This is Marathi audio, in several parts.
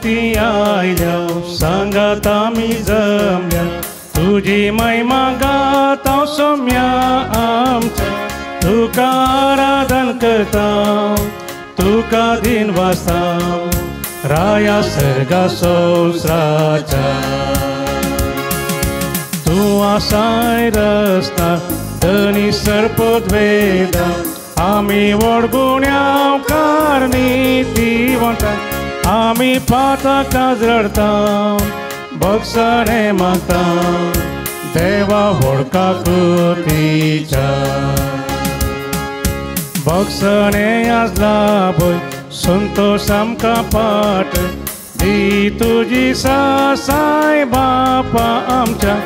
भोवती आयल्या सांगात आम्ही जमल्या तुझी महिमा गाता सौम्या आमच्या तुका आराधन करता तुका दिन वाजता राया सर्गा संसाराच्या तू आसाय रस्ता धनी सरपत वेदा आम्ही वडगुण्या कारणी ती म्हणता आम्ही पाता काजरडता बक्षणे मागता देवा वडका कृतीच्या बक्षणे आजला भय संतोष आमका पाठ दी तुझी सासाय बापा आमच्या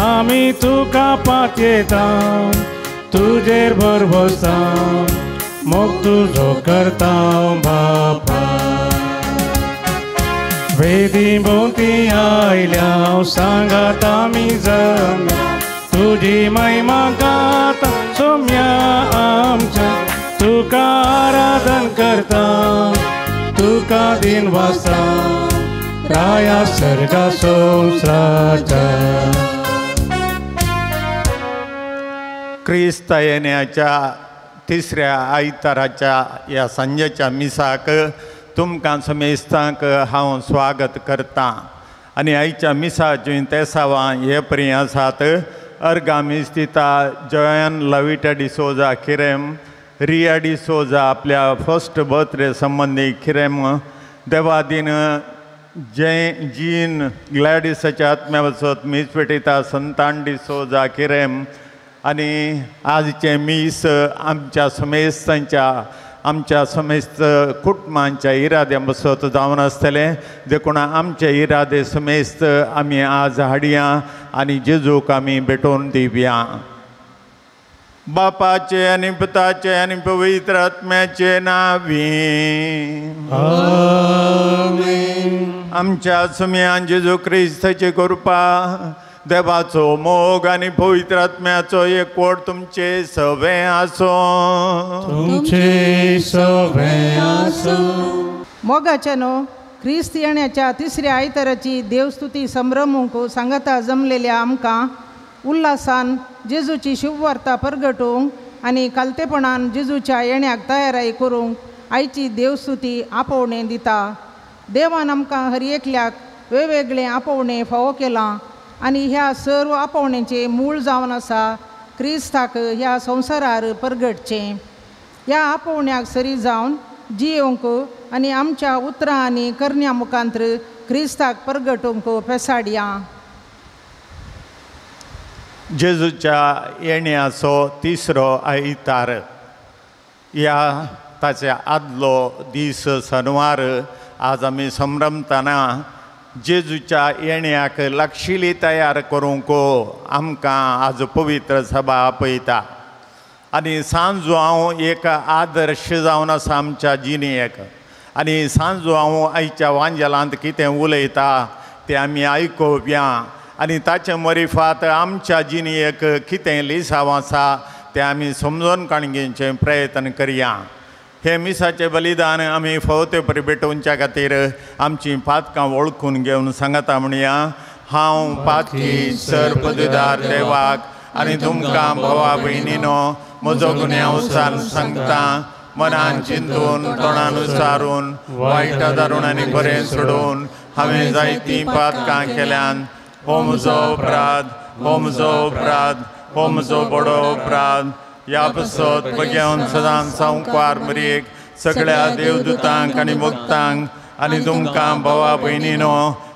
आम्ही तुका पात येता तुझेर भरवसा मग तुझो करता बापा वेदी भोवती आयल्या सांगात आम्ही जमल्या तुझी महिमा गाता सौम्या आमच्या तुका आराधन करता तुका दिन वाजता राया सर्गा संसाराच्या क्रिस्त येण्याच्या तिसऱ्या आयताराच्या या संजेच्या मिसाक तुमकां समेस्तांक हांव स्वागत करता आनी आयच्या मिसाची तेसावां हे परी आसात अर्गा मिस्तिता जॉयन लविटा डिसोजा किरेम रिया डिसोजा आपल्या फर्स्ट बर्थडे संबंधी किरेम देवादीन जीन ग्लॅडिसाच्या आत्म्या वचत मीस पेटयता संतान डिसोजा किरेम आनी आजचे मीस आमच्या समेस्त कुटुंबांच्या इराद्या बसत जावन आसतले देखून आमचे इरादे समेस्त आमी आज हाडया आनी जेजूक आमी भेटोवन दिवया बापाचे आनी पुताचे आनी पवित्र आत्म्याचे नावी आमीन आमच्या सुम्यान जेजू क्रिस्ताची कृपा देवाचो मोग आनी पवित्र आत्म्याचो एकवट तुमचे सवे आसो तुमचे सवे आसो मोगाच्या न्हू ख्रिस्त येण्याच्या तिसऱ्या आयताराची देवस्तुती संभ्रमूंक सांगता जमलेल्या आमकां उल्हासान जेजूची शुभवार्ता परगटूंक आनी कालतेपणान जेजूच्या येण्याक तयाराई करूंक आयची देवस्तुती आपोवणें दिता देवान आमकां हर एकल्याक वेगवेगळें आपोवणें फावो केलां आनी ह्या सर्व आपोवणेचें मूळ जावन आसा क्रिस्ताक ह्या संवसारार परगटचें ह्या आपोवण्याक सरी जावन जियोंक आनी आमच्या उतरां आनी करण्यां मुखांतर क्रिस्ताक परगटूंक पेसाडया जेजूच्या येण्याचो तिसरो आयतार ह्या ताच्या आदलो दीस शनवार आज आमी संभ्रमतना जेजूच्या येण्याक लागशिल्ली तयार करूंक आमकां आज पवित्र सभा आपयता आनी सांजो हांव एक आदर्श जावन आसा आमच्या जिणेक आनी सांजो हांव आयच्या वांजेलांत कितें उलयता तें आमी आयकुया आनी ताचे मरिफात आमच्या जिणेक कितें लिसांव आसा तें आमी समजोन काणगेचें प्रयत्न करया हे मिसाचे बलिदान आमी फावते परी भेटोवच्या खातीर आमची पातकां वळखून घेवन सांगता म्हणया हांव पातकी सर्पदुदार देवाक आनी तुमकां भवा भयणीनो म्हजो गुन्यांव उसान सांगता मनान चिंतून तोंडान उसारून वायटा दारून आनी बरें सोडून हांवें जायतीं पातकां केल्यान हो म्हजो अपराध हो म्हजो अपराध हो म्हजो बडो अपराध ह्या पसत बगेवन सदांच सांवकार मरेक सगळ्या देवदूतांक आनी भक्तांक आनी तुमकां भवा भयणीनो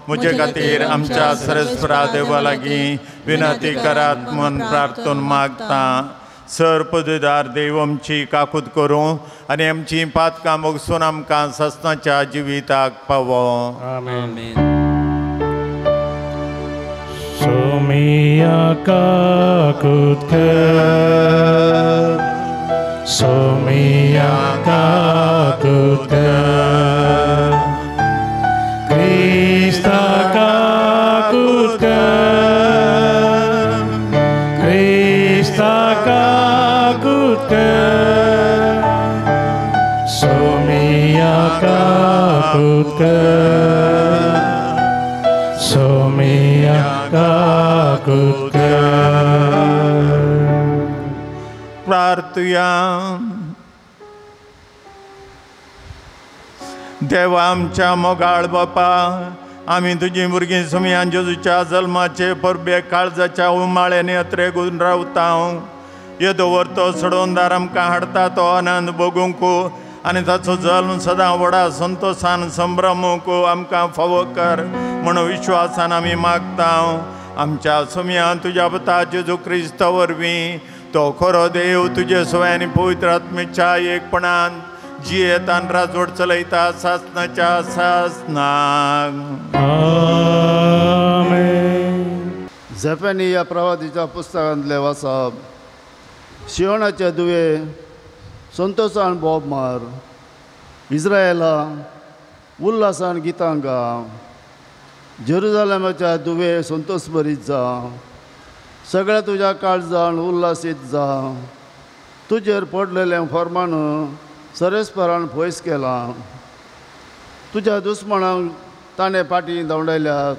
म्हजे खातीर आमच्या सरस्वरा देवा लागीं विनंती करात म्हूण प्रार्थून मागता सर्पदुदार देव आमची काकूत करूं आनी आमची पातकां मोगसून आमकां सस्नाच्या जिविताक पावो आमेन सोमिया काकूत कर सोमिया काकूत कर क्रिस्ता काकूत कर क्रिस्ता काकूत कर सोमिया काकूत कर काकूत कर. प्रार्थुया. देवा आमच्या मोगाळ बापा, आम्ही तुझी भुरगीं सुमया जेजूच्या जल्माचे परबे काळजाच्या उमाळ्याने अत्रेगून रावता. येदो व्हरतो सोडून दार आमकां हाडटा तो आनंद भोगूंक आनी ताचो जल्म सदां व्हडा संतोशान संभ्रमूंक आमकां फावो कर म्हणून विश्वासान आमी मागता. आमच्या सुमया तुज्या पुता जेजू क्रिस्ता वरवीं तो खरो देव तुजे सवयांनी पवित्र आत्मेच्या एकपणान जियेत आनी राजवट चलयता सासनाच्या सासनाक. आमेन. झेफेनी ह्या प्रवादीच्या पुस्तकांतले वाचप. शियोनाचे दुवे संतोशान बोब मार. इस्रायेला उल्हासान गितां गा. जेरुजालेमाच्या दुवे संतोश भरीत जा. सगळ्या तुज्या काळजान उल्हासीत जा. तुजेर पडलेलें फर्मान सरेस्परान पयस केलां. तुज्या दुस्मणांक ताणें पाटी दवडायल्यात.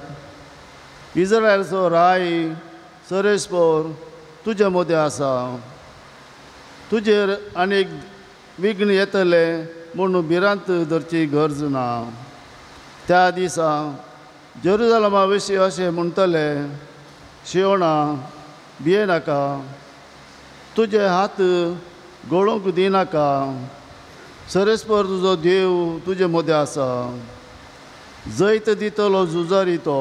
इस्रायलचो राय सरेस्पर तुजे मदें आसा. तुजेर आनीक विघ्न येतले म्हणून भिरांत धरची गरज ना. त्या दिसा जेरुजालेमा विशीं अशें म्हणटले, शियोना भियेनाका, तुजे हात गळोवंक दिनाका. सरेस्पर तुजो देव तुजे मदें आसा. जैत दितलो झुजारी तो.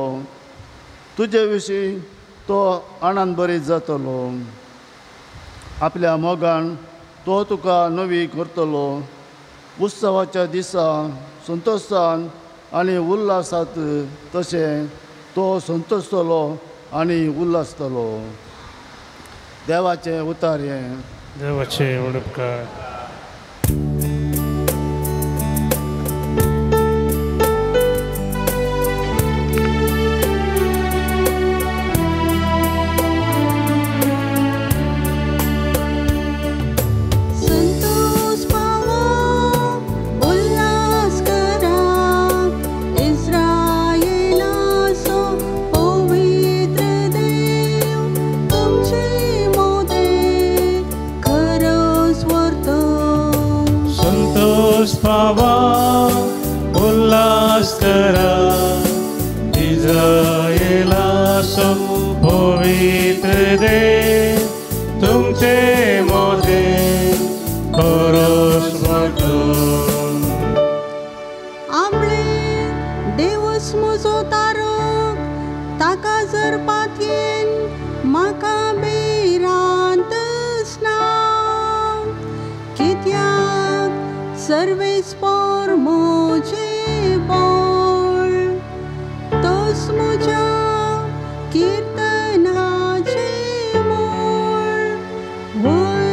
तुजे विशीं तो आनंद बरीत जातलो. आपल्या मोगान तो तुका नवी करतलो. उत्सवाच्या दिसा संतोशान आनी उल्हासात तशें तो संतोशतलो आनी उल्हासतलो. देवाचें उतार हें. देवाचे उपकार. पावा उल्हास करा. इस्रायेला सो पवित्र देव तुमचे मोदे खरोच म्हणतो. आमळे देवस म्हजो तारक, ताका जर पातयेन म्हाका भिरांतच ना. कित्याक सर्वेस्पर म्हजे बळ, तोच म्हज्या किर्तनाचे मूळ. वय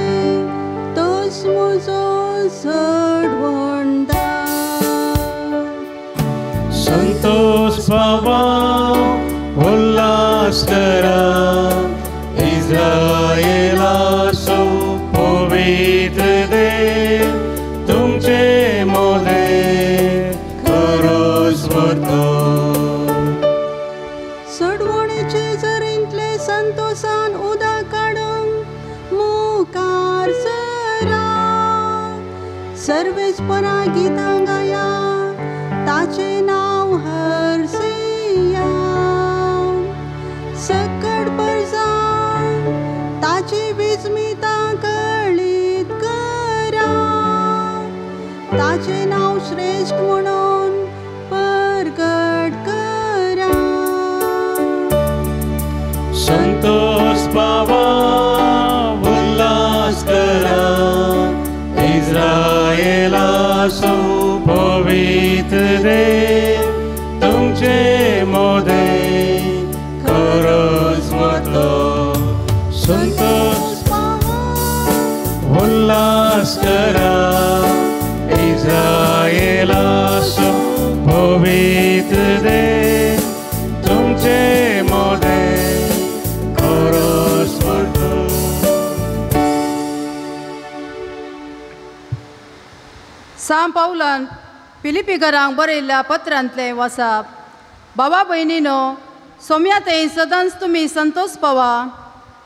तोच म्हजो चडवंडा. संतोष बाबा उल्हास करा. इस्रायेला सो पवित्र देव तुमचे मोदे खरोच म्हणतो. सडवणेचे झरींतले संतोशान उदक काडूंक मुखार सरा. सर्वेस्परा गितां गाया, ताचे नांव हरसिया. सकट परजां ताची विस्मिता कळीत करा. ताचे नाव श्रेष्ठ म्हणून परगट करा. संतोष बाबा उल्हास करा. इस्रायेला सो पवित्र देव तुमचे मोदे खरोच म्हणतो. संतोष उल्हास करा. इस्रायेला सो पवित्र देव तुमचे मोदे खरोच म्हणतो. सांत पौलान फिलिपी घरांक बरयल्ल्या पत्रांतलें वाचप. बाबा भयणीनो, सोम्या ते सदांच तुमी संतोष पावा.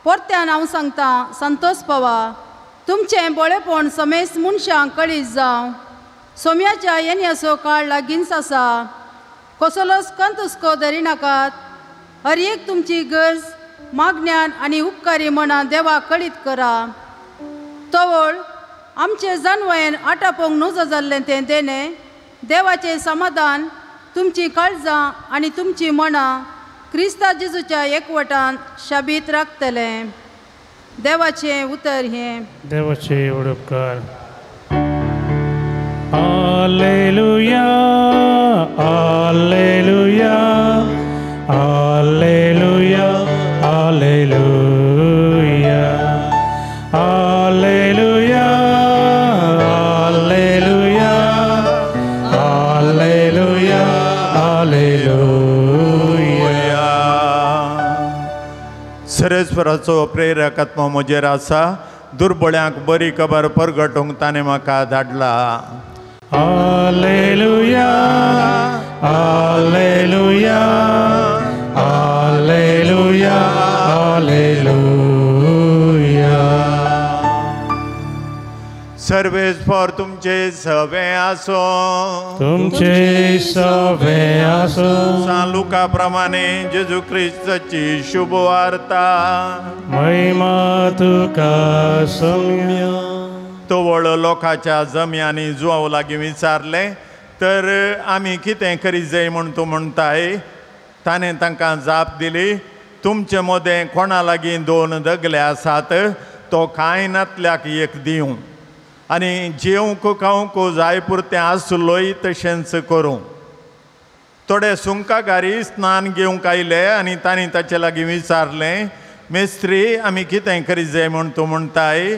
परत्यान हांव सांगता संतोष पावा. तुमचें बळेपण समेस्त मनशांक कळीत जावं. सोम्याच्या येण्याचो काळ लागींच आसा. कसलोच कंत हुस्को धरिनाकात. हर एक तुमची गरज मागण्यान आनी उपकारी मनान देवाक कळीत करा. तवळ आमचे जानवायेन आटापोंक नजो जाल्लें तें देणे देवाचें समाधान तुमची काळजां आनी तुमची मनां क्रिस्ता जेजूच्या एकवटान शाबीत राखतलें. देवाचें उतर हें. देवाचे उडपकार. Alleluia, Alleluia, Alleluia, Alleluia, Alleluia, Alleluia, Alleluia, Alleluia. सरस्वराचो प्रेरक आत्मा म्हजेर आसा. दुर्बळ्यांक बरी खबर परगटूंक ताणें म्हाका धाडला. Alleluia, Alleluia, Alleluia, Alleluia. सर्वेस्पर तुमचे सवे आसो. तुमचे सवे आसो. सान लुका प्रमाणे जेजू ख्रिस्ताची शुभ वार्ता. महिमा तुका सौम्य. तो वळ लोकांच्या जम्यांनी जुवांव लागीं विचारलें तर आमी कितें करीत जाय म्हूण तूं म्हणटाय. ताणें तांकां जाप दिली, तुमचे मदें कोणा लागीं 2 दगले आसात तो कांय नातल्याक एक दिवं आनी जेवंक खावंक जाय पुरतें आसलोय तशेंच करूं. थोडे सुंकागारी स्नान घेवंक आयले आनी तांणी ताचे लागीं विचारलें, मेस्त्री आमी कितें करीत जाय म्हूण तूं म्हणटाय.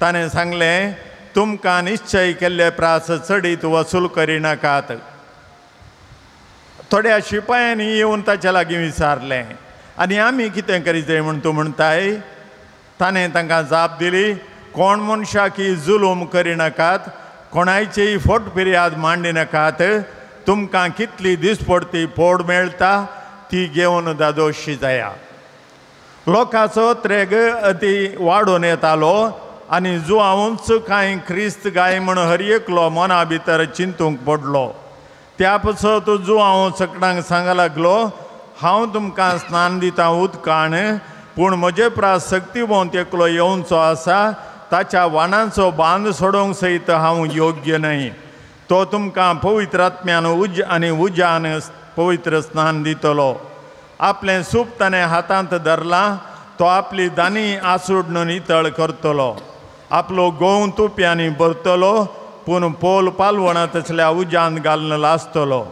ताणें सांगलें, तुमकां निश्चय केल्ले प्रास चडीत वसूल करिनाकात. थोड्या शिपायांनी येवन ताचे लागीं विचारलें, आनी आमी कितें करीत जाय म्हूण तूं म्हणटाय. ताणें तांकां जाप दिली, कोण मनशाकी जुलूम करिनाकात, कोणायचीय फोटफिर्याद मांडिनाकात. तुमकां कितली दिसपडटी फोड मेळटा ती घेवन दादोशी जाया. लोकांचो त्रेग अती वाडून येतालो आनी जुवांवूच कांय क्रिस्त गाय म्हण हर एकलो मना भितर चिंतूंक पडलो. त्या पासत जुवांव सकडांक सांगूंक लागलो, हांव तुमकां स्नान दितां उदकान, पूण म्हजे प्रास सक्ती भोंवत एकलो येवचो आसा. ताच्या वाणांचो बांद सोडोवंक सयत हांव योग्य न्हय. तो तुमकां पवित्र आत्म्यान आनी उज्यान पवित्र स्नान दितलो. आपलें सूप ताणें हातांत धरलां. तो आपली दानी आसूड नितळ करतलो. आपलो गोव तुप्यांनी भरतलो, पूण पोल पालवणां तसल्या उज्यान घालून लासतलो.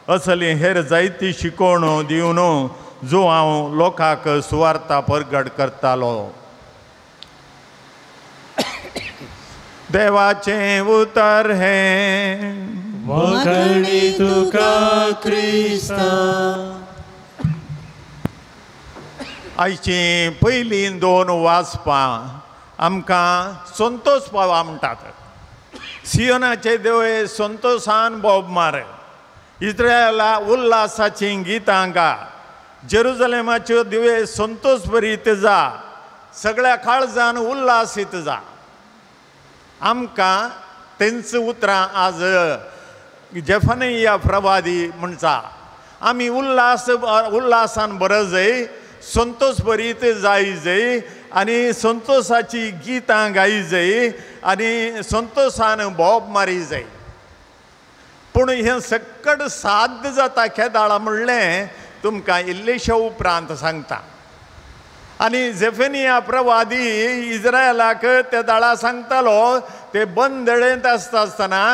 असली हेर जायती शिकोवण दिवन जो हांव लोकांक सुवार्ता परगट करतालो. देवाचें उतर हें. वखणी तुका क्रिस्ता. आयची पयलीं 2 वाचपां आमकां संतोष पावा म्हणटात. सियोनाचे देवळे संतोषान बोब मार. इस्रायला उल्हासाचीं गितां गा. जेरुजलेमाच्यो दिवे संतोष भरीत जा. सगळ्या काळजान उल्हासीत जा. आमकां तेंच उतरां आज जेफनिया प्रवादी म्हणटा. आमी उल्हासान बरं जाय, संतोष भरीत जाय जाय आनी संतोषाची गितां गाय जाय आनी संतोषान भोब मारी जाय. पूण हें सक्कड साध्य जाता केदाळा म्हणलें तुमकां इल्लेशा उपरांत सांगता. आनी जेफनिया प्रवादी इस्रायलाक त्या दाळा सांगतालो ते बंदळेंत आसतना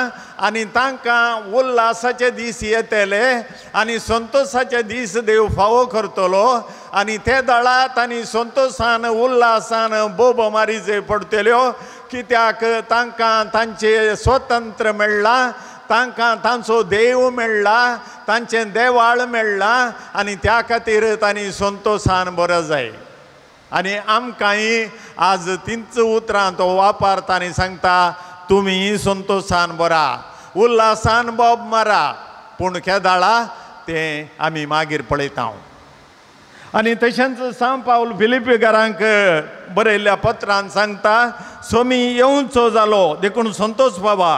आनी तांकां उल्हासाचे दीस येतले आनी संतोषाचे दीस देव फावो करतलो आनी ते दाळांत आनी संतोषान उल्हासान बोब मारी जे पडटल्यो. कित्याक तांकां तांचे स्वतंत्र मेळ्ळां, तांकां तांचो देव मेळ्ळा, तांचें देवाळ मेळ्ळां आनी त्या खातीर तांणी संतोषान बरो जाय. आनी आमकांय आज तींच उतरां तो वापरता आनी सांगता तुमी संतोषान बरा, उल्हासान बोब मारा. पूण केदाळा तें आमी मागीर पळयता. आनी तशेंच सांत पावल फिलिपिकारांक बरयल्ल्या पत्रांत सांगता सोमी येवचो जालो देखून संतोष बाबा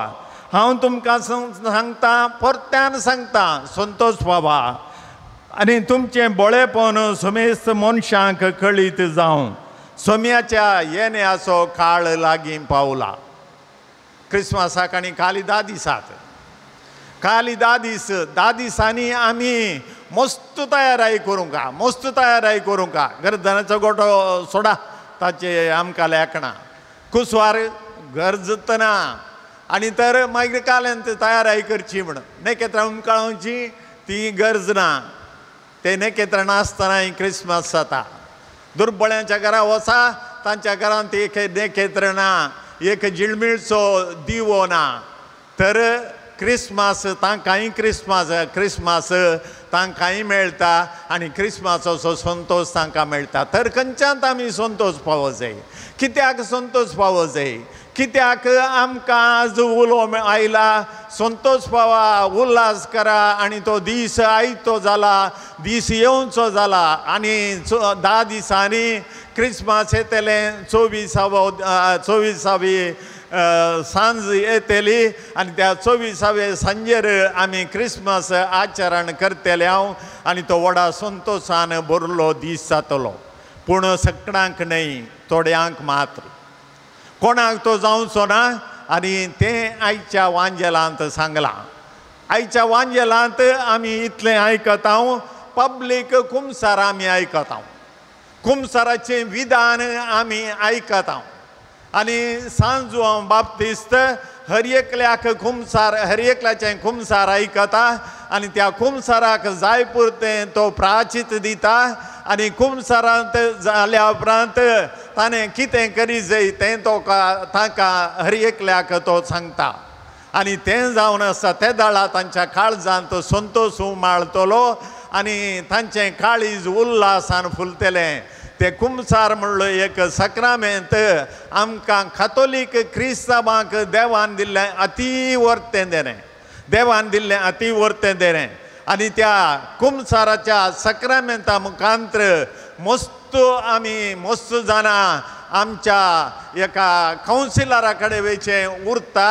हांव तुमकां सांगता परत्यान सांगता संतोष बाबा आनी तुमचें बळेपण समेस्त मनशांक कळीत जावं सोम्याच्या येण्याचो काळ लागीं पावला क्रिस्मसाक आनी काली 10 दिसात काली 10 दीस 10 दिसांनी आमी मस्त तयाराई करूंका गर्दनाचो गोठो सोडा ताचे आमकां लेखना कुसवार गरजना आनी तर मागीर काल्यांत तयाराई करची म्हण नेकेत्रां उमकाळोवची ती गरज ना ते नेकेत्रां नासतना क्रिस्मस जाता दुर्बळ्यांच्या घरा वचा तांच्या घरांत एक नेकेत्र ना एक जिळमिळचो दिवो ना तर क्रिस्मस तांकांय क्रिस्मस तांकांय मेळटा आनी क्रिस्मसाचो संतोष तांकां मेळटा तर खंयच्यान आमी संतोष पावो जाय कित्याक संतोष पावो जाय कित्याक आमकां आज उलो आयला संतोष पावा उल्हास करा आनी तो दीस आयतो जाला दीस येवचो जाला आनी 10 दिसांनी क्रिस्मस येतले 24वी सांज येतली आनी त्या 24वे सांजेर आमी क्रिस्मस आचरण करतले हांव आनी तो व्हडा संतोशान भरलो दीस जातलो पूण सगळ्यांक न्हय थोड्यांक मात्र कोणाक तो जावचो ना आनी तें आयच्या वांजेलांत सांगलां आयच्या वांजेलांत आमी इतलें आयकता पब्लीक कुमसार आमी आयकता कुमसाराचें विधान आमी आयकता आनी सांजो बाप्तिस्त हर एकल्याचें कुमसार आयकता आनी त्या कुमसाराक जाय पुरतें तो प्राचित दिता आनी कुमसारांत जाल्या उपरांत ताणें कितें करी जाय तें तो ताका हर एकल्याक तो सांगता आनी तें जावन आसा त्या दाळा तांच्या काळजांत संतोष उमाळटलो आनी तांचें काळीज उल्हासान फुलतलें ते कुमसार म्हणलो एक सक्रामेंत आमकां कातोलीक क्रिस्तांवांक देवान दिल्लें अती वर्तें देणें आनी त्या कुमसाराच्या सक्रामेंता मुखांत्र मस्त जाणां आमच्या एका कावन्सिलरा कडेन वयचें उरता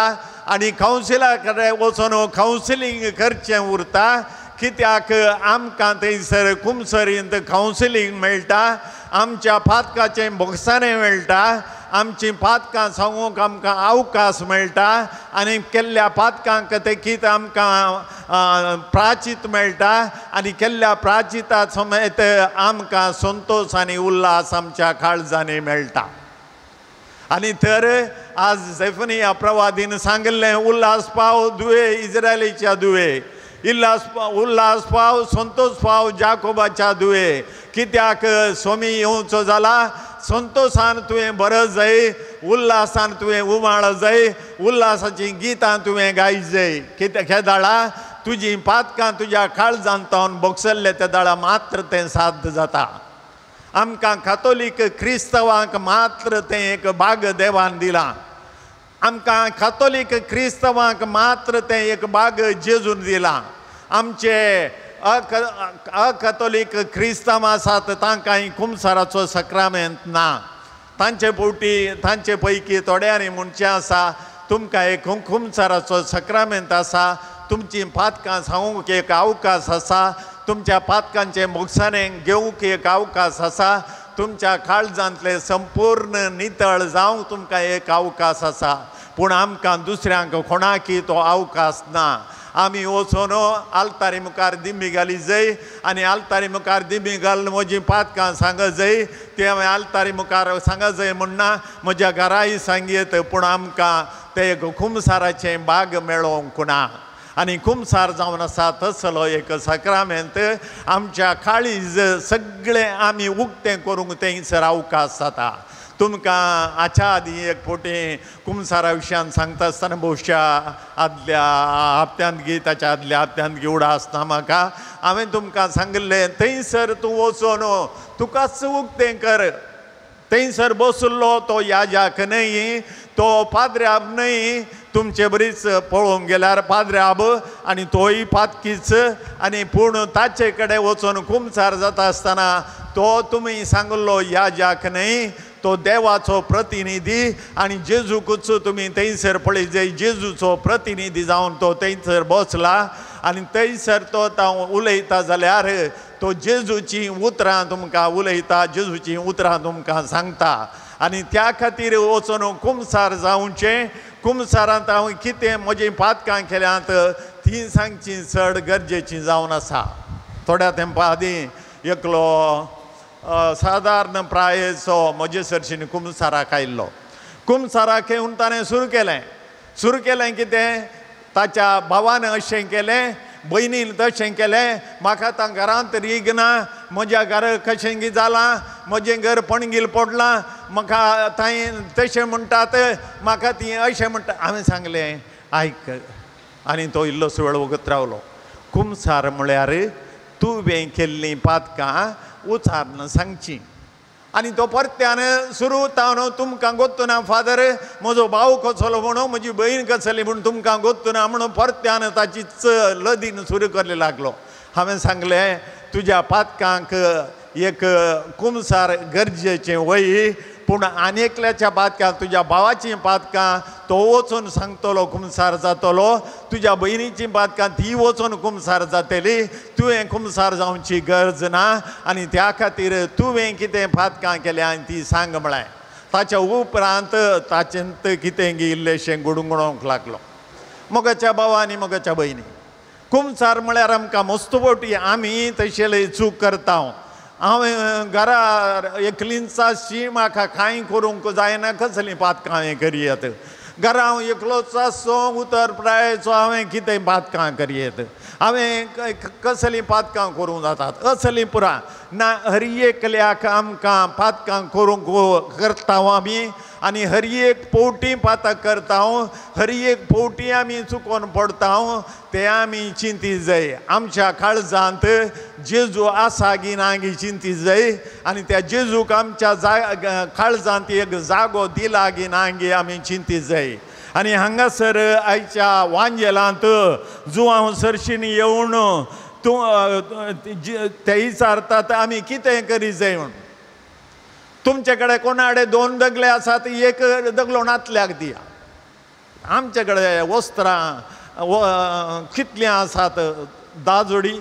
आनी कावन्सिलरा कडेन वचून कावन्सिलींग करचें उरता कित्याक आमकां थंयसर कुमसरींत कावन्सिलींग मेळटा आमच्या पातकाचें बोगसाणें मेळटा आमची पातकां सांगूंक आमकां अवकाश मेळटा आनी केल्ल्या पातकांक तेकीत आमकां प्राचीत मेळटा आनी केल्ल्या प्राचिता समेत आमकां संतोष आनी उल्हास आमच्या काळजांनी मेळटा आनी तर आज झेफनिया प्रवादीन सांगलें उल्हास पाव दुवे इस्रायलीच्या दुवे उल्हास पाव संतोष पाव जाकोबाच्या दुवे कित्याक सोमी येवचो जाला संतोषान तुवें बरो जाय उल्हासान तुवें उमाळ जाय उल्हासाचीं गितां तुवें गाय जाय कित्याक हे दाळा तुजीं पातकां तुज्या काळजांतावन बोगसल्ले त्या दाळा मात्र तें साध्य जाता आमकां कातोलीक क्रिस्तांवांक मात्र तें एक भाग देवान दिलां आमकां कातोलीक क्रिस्तांवांक मात्र तें एक भाग जेजून दिलां आमचे अकातोलीक क्रिस्तांव आसात तांकां कुमसाराचो सक्रामेंत ना तांचे पैकी थोड्यांनी म्हणचें आसा तुमकां एक कुमसाराचो सक्रामेंत आसा तुमचीं पातकां सांगूंक एक अवकाश आसा तुमच्या पातकांचें बोगसाणें घेवंक एक अवकाश आसा तुमच्या काळजांतले संपूर्ण नितळ जावंक तुमकां एक अवकाश आसा पूण आमकां दुसऱ्यांक कोणाकी तो अवकाश ना आमी वचून आल्तारी मुखार दिमी घाली जाय आनी आल्तारी मुखार दिमी घालून म्हजीं पातकां सांग जाय ती हांवें आल्तारी मुखार सांग जाय म्हणना म्हज्या घराय सांगयत पूण आमकां ते एक कुमसाराचें भाग मेळोवंक ना आनी कुमसार जावन आसा तसलो एक सक्रामेंत आमच्या काळीज सगळें आमी उक्तें करूंक थंयसर अवकाश जाता तुमकां हाच्या आदीं एक फावटी कुमसारा विशयान सांगता आसतना भोवशा आदल्या हप्त्यांत ताच्या आदल्या हप्त्यांत घेवडा आसता म्हाका हांवें तुमकां सांगलें थंयसर तूं वचून तुकाच उक्तें कर थंयसर बसुल्लो तो याजक न्हय तो पाद्र्याब न्हय तुमचे बरीच पळोवंक गेल्यार पाद्रे आब आनी तोय पातकीच आनी पूण ताचे कडेन वचून कुमसार जाता आसतना तो तुमी सांगलो याजक न्हय तो देवाचो प्रतिनिधी आनी जेजूकूच तुमी थंयसर पळय जंय जेजूचो प्रतिनिधी जावन तो थंयसर बसला आनी थंयसर तो उलयता जाल्यार तो जेजूची उतरां तुमकां उलयता जेजूची उतरां तुमकां सांगता आनी त्या खातीर वचून कुमसार जावचें कुमसारांत हांव कितें म्हजी पातकां केल्यांत ती सांगची चड गरजेची जावन आसा थोड्या तेंपा आदीं एकलो सादारण प्रायेचो म्हजे सरशीन कुमसाराक आयिल्लो कुमसाराक येवन ताणें सुरू केलें कितें ताच्या भावान अशें केलें भयणीन तशें केलें म्हाका आतां घरांत रीग ना म्हज्या घर कशें की जालां म्हजें घर पणगील पडलां म्हाका थंय तशें म्हणटात म्हाका ती अशें म्हणटा हांवें सांगलें आयक आनी तो इल्लोसो वेळ वगत रावलो कुमसार म्हळ्यार तुवें केल्लीं पातकां उचारन सांगची आनी तो परत्यान सुरू जावन तुमकां गोत्तू ना फादर म्हजो भाव कसलो म्हणून म्हजी बहीण कसली म्हूण तुमकां गोत्तू ना म्हणून परत्यान ताची लदीन सुरू करले लागलो हांवें सांगलें तुज्या पातकांक एक कुमसार गरजेचें वय पूण आनी एकल्याच्या पातकां तुज्या भावाचीं पातकां तो वचून सांगतलो कुमसार जातलो तुज्या भयणीचीं पातकां ती वचून कुमसार जातली तुवें कुमसार जावची गरज ना आनी त्या खातीर तुवें कितें पातकां केल्या आनी ती सांग म्हळें ताच्या उपरांत ताचेंत कितें इल्लेशें गुडगुडोवंक लागलो मोगाच्या भावा आनी मोगाच्या भयणी कुमसार म्हळ्यार आमकां मस्तुबोटी आमी तशेले चूक करता हांवें घरा एकलींच आसची म्हाका कांय करूंक जायना कसलीं पातकां हांवें करयत घरा हांव एकलोच आसचो उतर प्रायेचो हांवें कितें पातकां करयत हांवें कसलीं पातकां करूंक जातात असलीं पुरा ना हर एकल्याक आमकां पातकां करूंक करता आमी आनी हर एक पोवटी पातक करता हर एक पोवटी आमी चुकोवन पडता ते आमी चिंतीत जाय आमच्या काळजांत जेजू आसा की ना गी चिंतीत जाय आनी त्या जेजूक आमच्या काळजांत एक जागो दिला की ना गी आमी चिंतीत जाय आनी हांगासर आयच्या वांजेलांत जो हांव सरशीन येवन ते विचारतात आमी कितें करी जाय म्हूण तुमचे कडेन कोणा कडेन 2 दगले आसात एक दगलो नातल्याक दिया आमचे कडेन वस्त्रां कितलीं आसात 10 जोडी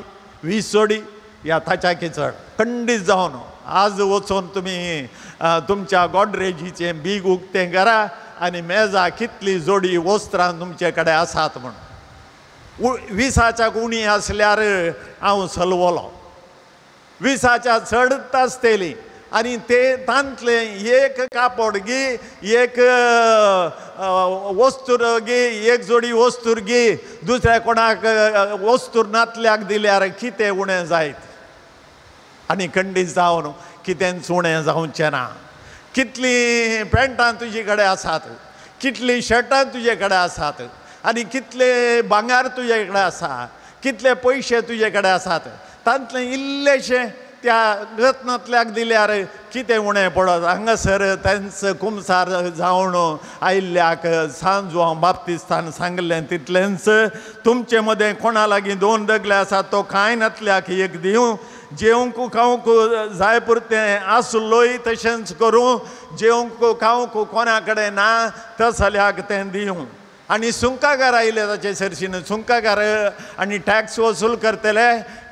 20 जोडी या ताच्या चड खंडीत जावन आज वचून तुमी तुमच्या गोडरेजीचें बीग उक्तें करा आनी मेजा कितली जोडी वस्त्रां तुमचे कडेन आसात म्हूण 20च्या उणी आसल्यार हांव सलवलो 20च्या चड आसतली आनी ते तांतले एक कापड गी एक वस्तूर गी एक जोडी वस्तूर गी दुसऱ्या कोणाक वस्तूर नातल्याक दिल्यार कितें उणें जायत आनी खंडीत जावन कितेंच उणें जावचें ना कितलीं पॅन्टां तुजे कडेन आसात कितलीं शर्टां तुजे कडेन आसात आनी कितले भांगार तुजे कडेन आसा कितले पयशे तुजे कडेन आसात तांतलें इल्लेशें त्या रत्नांतल्याक दिल्यार कितें उणें पडत हांगासर तांचो कुमसार जावन आयिल्ल्याक सांजू हांव बाप्तिस्तान सांगलें तितलेंच तुमचे मदें कोणा लागीं 2 दगले आसात तो कांय नातल्याक एक दिवं जेवंक खावंक जाय पुरतें आसलोय तशेंच करूं जेवंक खावंक कोणा कडेन ना तसल्याक तें दिवं आनी सुंकागार आयले ताचे सरशीन सुंकागार आनी टॅक्स वसूल करतले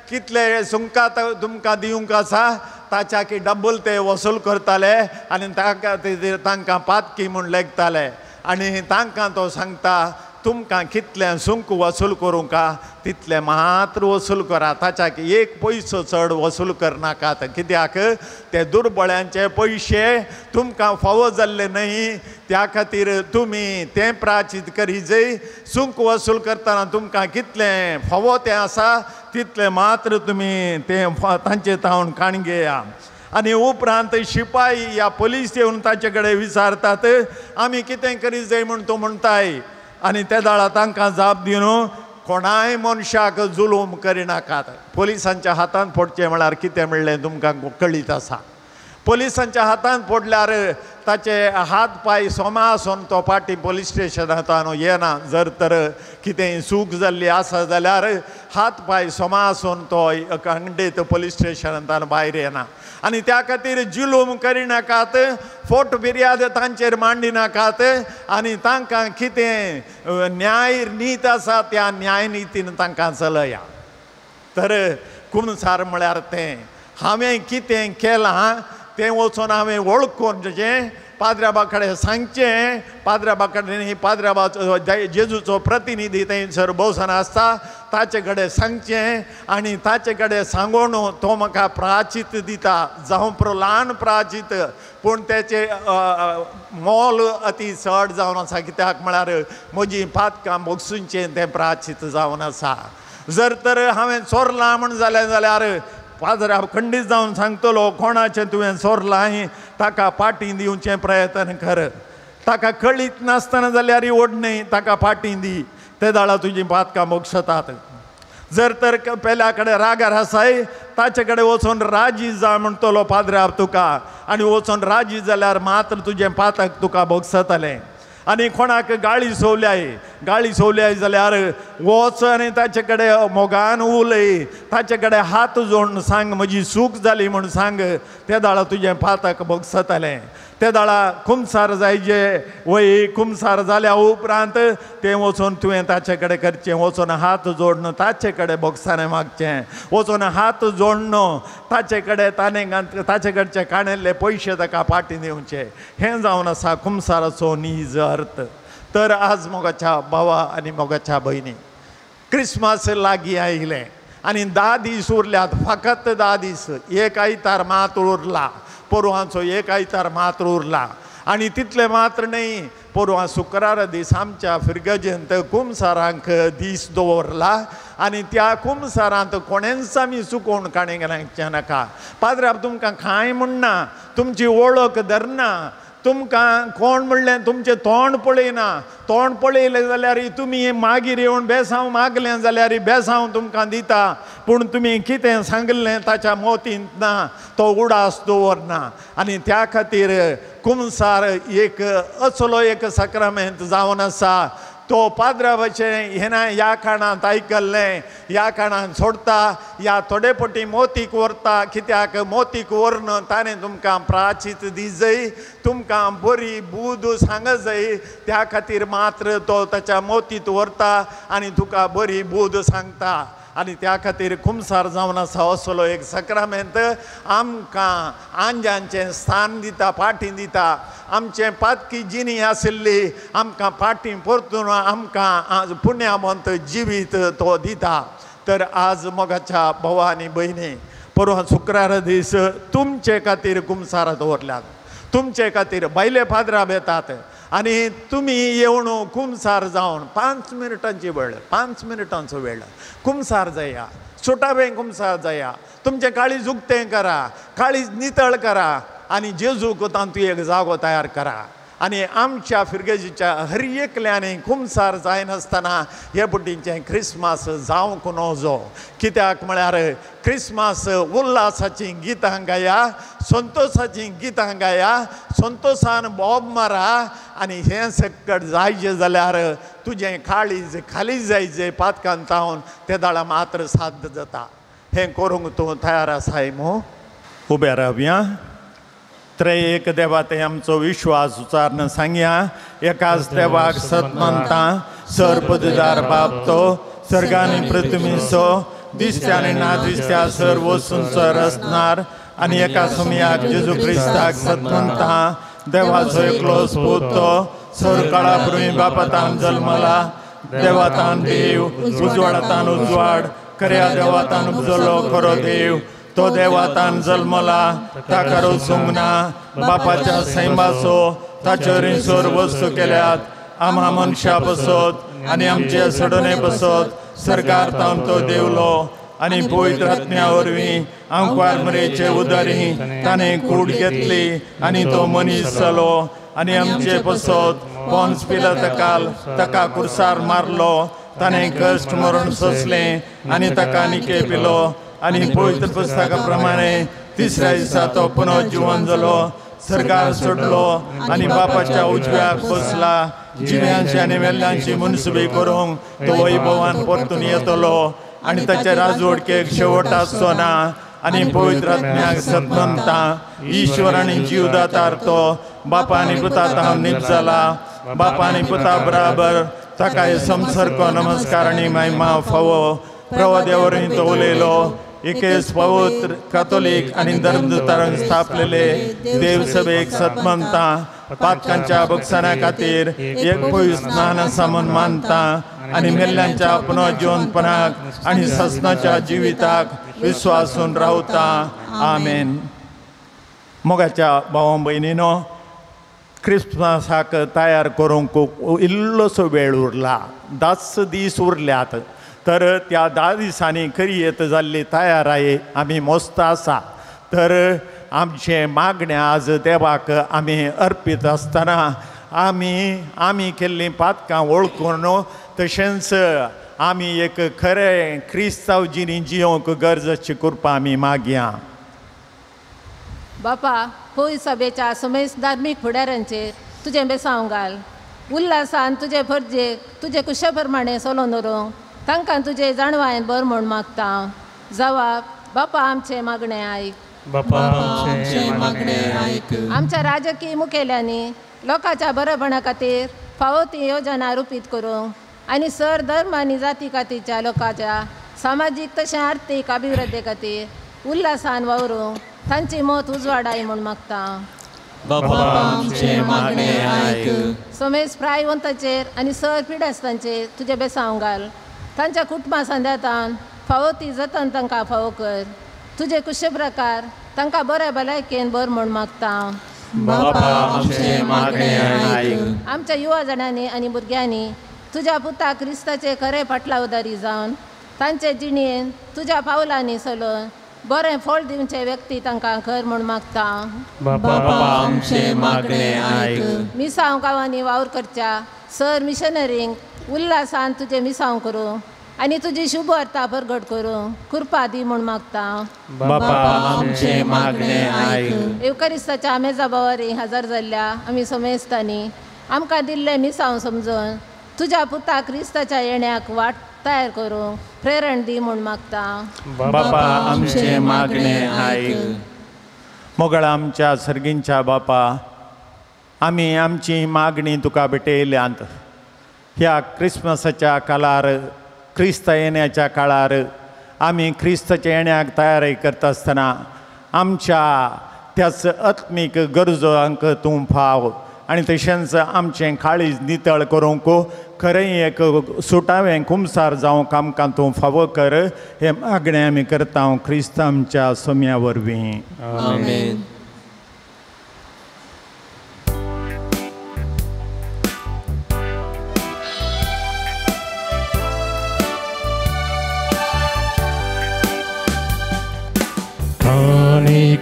कितले सुंकां तुमकां दिवंक आसा ताच्या की डबल ते वसूल करताले आनी तांकां पातकी म्हूण लेखताले आनी तांकां तो सांगता तुमकां कितलें सुंक वसूल करूं का तितलें मात्र वसूल करा ताच्या की एक पयसो चड वसूल करनाकात कित्याक ते दुर्बळ्यांचे पयशे तुमकां फावो जाल्ले न्हय त्या खातीर तुमी तें प्राचीत करी जय सुंक वसूल करतना तुमकां कितलें फावो तें आसा तितलें मात्र तुमी तें तांचे तावन काण घेया आनी उपरांत शिपाई या पुलीस येवन ताचे कडेन विचारतात आमी कितें करी जाय म्हूण तो म्हणटाय आनी त्या दाळा तांकां जाप दिवन कोणाय मनशाक जुलूम करिनाकात पुलिसांच्या हातांत पडचें म्हळ्यार कितें म्हणलें तुमकां कळीत आसा पुलिसांच्या हातांत पडल्यार ताचे हात पाय सोमा आसून तो पाटी पुलीस स्टेशनांत येना जर तर कितेंय चूक जाल्ली आसा जाल्यार हात पाय सोमा आसून तो खंडीत पुलीस स्टेशनांत भायर येना आनी त्या खातीर जुलूम करिनाकात फोट फिर्याद तांचेर मांडिनाकात आनी तांकां कितें न्याय नीत आसा त्या न्याय नितीन तांकां चलया तर कुमसार म्हळ्यार तें हांवें कितें केलां तें वचून हांवें वळखून जें पाद्र्याबा कडेन सांगचें पाद्र्याबा कडेन पाद्र्याबा जेजूचो प्रतिनिधी थंयसर भोवसन आसता ताचे कडेन सांगचें आनी ताचे कडेन सांगून तो म्हाका प्राचित दिता जावं ल्हान प्राचित पूण तेचे मोल अती चड जावन आसा कित्याक म्हळ्यार म्हजी पातकां भोगसूंचें तें प्राचित जावन आसा जर तर हांवें चोरलां म्हण जाल्यार पाद्र्या खंडीत जावन सांगतलो कोणाचें तुवें चोरलां ताका पाटी दिवचें प्रयत्न कर ताका कळीत नासतना जाल्यार ओडनय ताका पाटी दी ते दाळा तुजी पातकां मोगशतात जर तर पेल्या कडेन रागार आसाय ताचे कडेन वचून राजी जा म्हणटलो पाद्र्या तुका आनी वचून राजी जाल्यार मात्र तुजें पातक तुका भोगसतलें आनी कोणाक गाळी सोवल्याय जाल्यार वच आनी ताचे कडेन मोगान उलय ताचे कडेन हात जोडून सांग म्हजी चूक जाली म्हूण सांग त्या दाळा तुजें पातक भोगसतलें त्या दाळा कुमसार जायजे वय कुमसार जाल्या उपरांत तें वचून तुवें ताचे कडेन करचें वचून हात जोडून ताचे कडेन भोगसाणें मागचें वचून हात जोडून ताचे कडेन ताचे कडचे काणयल्ले पयशे ताका पाटी दिवचे हें जावन आसा कुमसाराचो नीज अर्थ तर आज मोगाच्या भावा आनी मोगाच्या भयणी क्रिस्मस लागीं आयिल्लें आनी 10 दीस उरल्यात फकत 10 दीस एक आयतार मात उरला पोरवांचो एक आयतार मात्र उरला आनी तितले मात्र न्ही पोरवां शुक्रार दीस आमच्या फिरगजेंत कुमसारांक दीस दवरला आनी त्या कुमसारांत कोणेंच आमी चुकोवन काणी घालचें नाका पाद्र्याब तुमकां कांय म्हणना तुमची वळख धरना तुमकां कोण म्हणलें तुमचें तोंड पळयना तोंड पळयलें जाल्यार तुमी मागीर येवन बेसांव मागलें जाल्यार बेसांव तुमकां दिता पूण तुमी कितें सांगलें ताच्या मोतींत ना तो उडास दवरना आनी त्या खातीर कुमसार एक असलो एक सक्रामेंत जावन आसा तो पाद्राबाचें हें ह्या काणांत आयकल्लें ह्या काणांत सोडता ह्या थोडे पटी मोतीक व्हरता कित्याक मोतीक व्हरून ताणें तुमकां प्राचीत दी जाय तुमकां बरी बूद सांग जाय त्या खातीर मात्र तो ताच्या मोतीत व्हरता आनी तुका बरी बूद सांगता आनी त्या खातीर कुमसार जावन आसा असलो एक सक्रामेंत आमकां आंजांचें स्थान दिता पाटी दिता आमचें पातकी जिणी आशिल्ली आमकां पाटी परतून आमकां पुण्यवंत जिवीत तो दिता तर आज मोगाच्या भावा आनी भयणी परवा शुक्रार दीस तुमचे खातीर कुमसार दवरल्यात तुमचे खातीर बायले पाद्राब येतात आनी तुमी येवन कुमसार जावन 5 मिनटांची वेळ 5 मिनटांचो वेळ कुमसार जाया सुटावे कुमसार जाया तुमचें काळीज उक्तें करा काळीज नितळ करा आनी जेजूक तातूंत एक जागो तयार करा आनी आमच्या फिरगेजीच्या हर एकल्यानी कुमसार जायनासतना हे पटीचें क्रिस्मस जावंक नजो कित्याक म्हळ्यार क्रिस्मस उल्हासाचीं गितां गाया संतोशाचीं गितां गाया संतोशान बोब मारा आनी हें सकट जायचें जाल्यार तुजें काळीज खाली जायचें पातकांत तावन त्या दाळा मात्र साध्य जाता हें करूंक तूं तयार आसाय मू उबे रावया त्रयेक देवा ते आमचो विश्वास उचारन सांगया एकाच देवाक सत मानता सर्पदार बाप तो सर्गांनी पृथ्वीचो दिसत्या आनी ना दिसत्या सर्व वस्तूंचो रचणार आनी एका समयाक जेजू क्रिस्ताक सत मानता देवाचो एकलो पूत तो सर काळा पूर्वी बापातान जल्मला देवातान देव उजवाडातान उजवाड खऱ्या देवातान उपजलो खरो देव तो देवातान जल्मला ताका रोसूंक ना बापाच्या सैमाचो ताचेर सर वस्तू केल्यात आम्हा मनशां बसत आनी आमचे सडणे बसत सरकार तावन तो देवलो आनी पवित्र आत्म्या वरवीं आंकवार मरेचे उदारी ताणें कूड घेतली आनी तो मनीस जालो आनी आमचे बसत पोन्स पिलाताकाल ताका कुर्सार मारलो ताणें कश्ट मरण सोंसलें आनी ताका निके पिलो आनी पवित्र पुस्तका प्रमाणे तिसऱ्या दिसा तो पुनः जिवन जालो सर्गार सोडलो आनी बापाच्या उजव्याक बसला. जिव्यांची आनी वेल्ल्यांची मुनसुबी करूंक तो वैभवान परतून येतलो आनी ताच्या राजवडकेक शेवट आसचो ना. आनी पवित्र आत्म्याक सतमंता ईश्वर आनी जीवदातार तो बापा आनी पुता तांव न्हीद जाला. बापा आनी पुता बराबर ताका संसर्को नमस्कार आनी महिमा फावो. प्रभु देवरीं तो उलयलो एकेच पवित्र कॅथोलीक आनी धर्मदुतारांक स्थापलेले देवसभेक सतमंता पातकांच्या भक्षणा खातीर एक पवित्र स्नान आसा म्हूण मानता आनी मेल्ल्यांच्या पुनर्जीवनपणाक आनी ससनाच्या जिविताक विश्वासून रावता. आमेन. मोगाच्या भावां भयणीनो, क्रिस्मसाक तयार करूंक इल्लोसो वेळ उरला. 10 दीस उरल्यात. तर त्या 10 दिसांनी खरी येत जाल्ली तयाराये आमी मोस्त आसा. तर आमचे मागणें आज देवाक आमी अर्पीत आसतना आमी केल्लीं पातकां वळखून तशेंच आमी एक खरें क्रिस्तांव जिणी जियोंक गरजेची कृपा आमी मागया. बापा, होय सभेच्या समेस्त धार्मीक फुडाऱ्यांचेर तुजें बेसांव घाल. उल्हासान तुजे फर्जेक तुजे कुशे प्रमाणे चलोवन व्हरूंक तांकां तुजे जाणवायेन बर म्हूण मागता. जवाब बापा आमचे मागणें आयक. बापा आमचे मागणें आयक. आमच्या राजकीय मुखेल्यांनी लोकांच्या बरेपणा खातीर फावो ती योजना रुपीत करूंक आनी सर धर्म आनी जाती खातीरच्या लोकांच्या सामाजीक तशें आर्थीक अभिवृद्धी खातीर उल्हासान वावरूंक तांची मत उजवाडाय म्हूण मागता. बापा आमचे मागणें आयक. समेस्त प्रायवंताचेर आनी सर पिडास्तांचेर तुजे बेसांव घाल. तांच्या कुटुंबा सांद्यातान फावो ती जतन तांकां फावो कर. तुजे कुशे प्रकार तांकां बऱ्या भलायकेन बर म्हूण मागता. बापा आमचे मागणें आयक. आमच्या युवा जाणांनी आनी भुरग्यांनी तुज्या पुता क्रिस्ताचे खरे फाटलावदारी जावन तांचे जिणेन तुज्या पावलांनी चलोवन बरें फळ दिवचे व्यक्ती तांकां कर म्हूण मागता. बापा आमचे मागणें आयक. मिसांव गांवांनी वावर करच्या सर मिशनरींक उल्हासान तुजे मिसांव करूं आनी तुजी शुभ वार्ता प्रगट करूं कृपा दी म्हूण मागता. बापा आमचे मागणें आयक. एवकारिस्ताच्या मेजा बावारी हजर जाल्ल्या आमी समेस्तांनी आमकां दिल्लें मिसांव समजून तुज्या पुता क्रिस्ताच्या येण्याक वाट तयार करूंक प्रेरण दी म्हूण मागता. बापा आमचे मागणें आयक. मोगळा आमच्या सर्गींच्या बापा, आमी आमची मागणी तुका भेटयल्यांत. ह्या क्रिस्मसाच्या काळार क्रिस्त येण्याच्या काळार आमी क्रिस्ताच्या येण्याक तयारी करता आसतना आमच्या त्याच आत्मीक गरजोंक तूं फाव आनी तशेंच आमचें काळीज नितळ करूंक खरें एक सुटावें कुमसार जावंक आमकां तूं फावो कर. हे मागणें आमी करता क्रिस्त आमच्या सोम्या वरवीं. आमेन.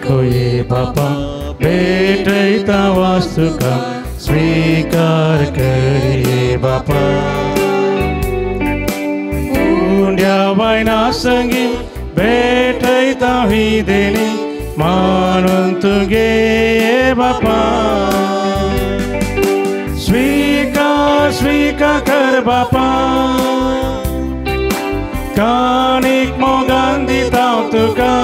कोई बापा भेटैता वास्तुका स्वीकार करिये बापा. उंड्या बायना संगी भेटैता विदेनी मानून तुगे बापा. स्वीकार कर बापा. कानीक मोगान दिता तुका.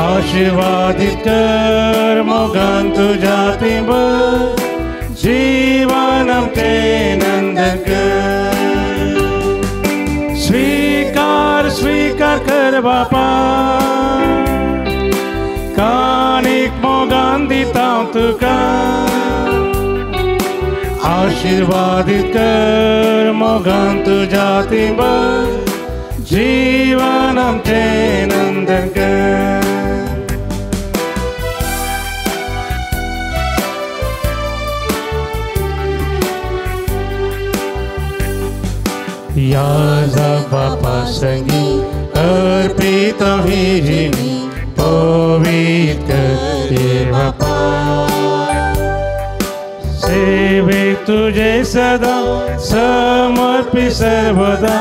आशीर्वादित कर मोगान तुझ्या तिंब जीवन आमचे नंदन कर. स्वीकार कर बापा. कानीक मोगान दिता तुका. आशीर्वादित कर मोगान तुझ्या तिंब जीवन आमचे नंदन कर. याजा बापा संगी अर्पित विजिनी पवित्र कर बापा. सेवेक तुझे सदा समर्पित सर्वदा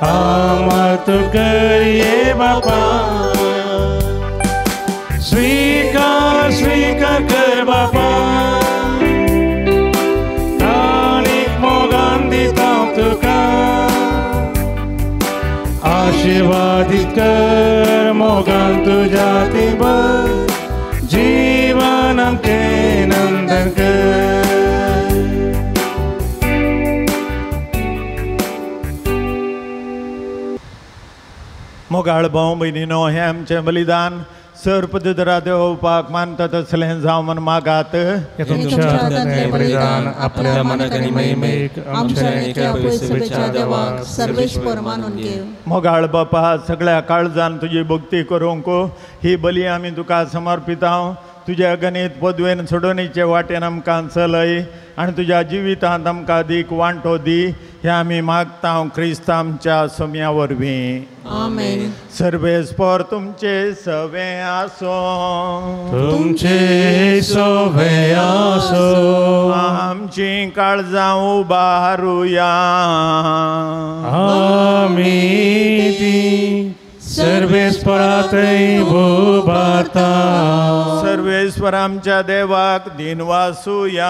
आम्हा तू करिये बापा. स्वीकार पवित्र बापा आनीक मोगान दिता तुका आशीर्वादित कर मोगान तुझ्या तिबर जीवन आमचे नंदन कर मोगाळ भाऊ बहिणीनो हे आमचे बलिदान सर्पदरा देवपाक मानता तसलें जावं म्हण मागात तुमच्या हातांतलें बलिदान आपल्या मनाक आनी महिमेक आमच्या आनी एका पयसुबेच्या देवाक सर्वेश्वर मानून घेव. मोगाळ बापा सगळ्या काळजान तुजी भक्ती करूंक ही बली आमी तुका समर्पिता तुज्या गणित पदवेन सोडोनीचे वाटेन आमकां चलय आनी तुज्या जिवितांत आमकां दीक वांटो दी हे आमी मागता क्रिस्त आमच्या सोम्या वरवीं. आमेन. सर्वेस्पर तुमचे सवे आसो तुमचे सोवे आसो आमची काळजां उबारुया आमी ती सर्वेस्परातय उबारता सर्वेस्वर आमच्या देवाक दिन वासुया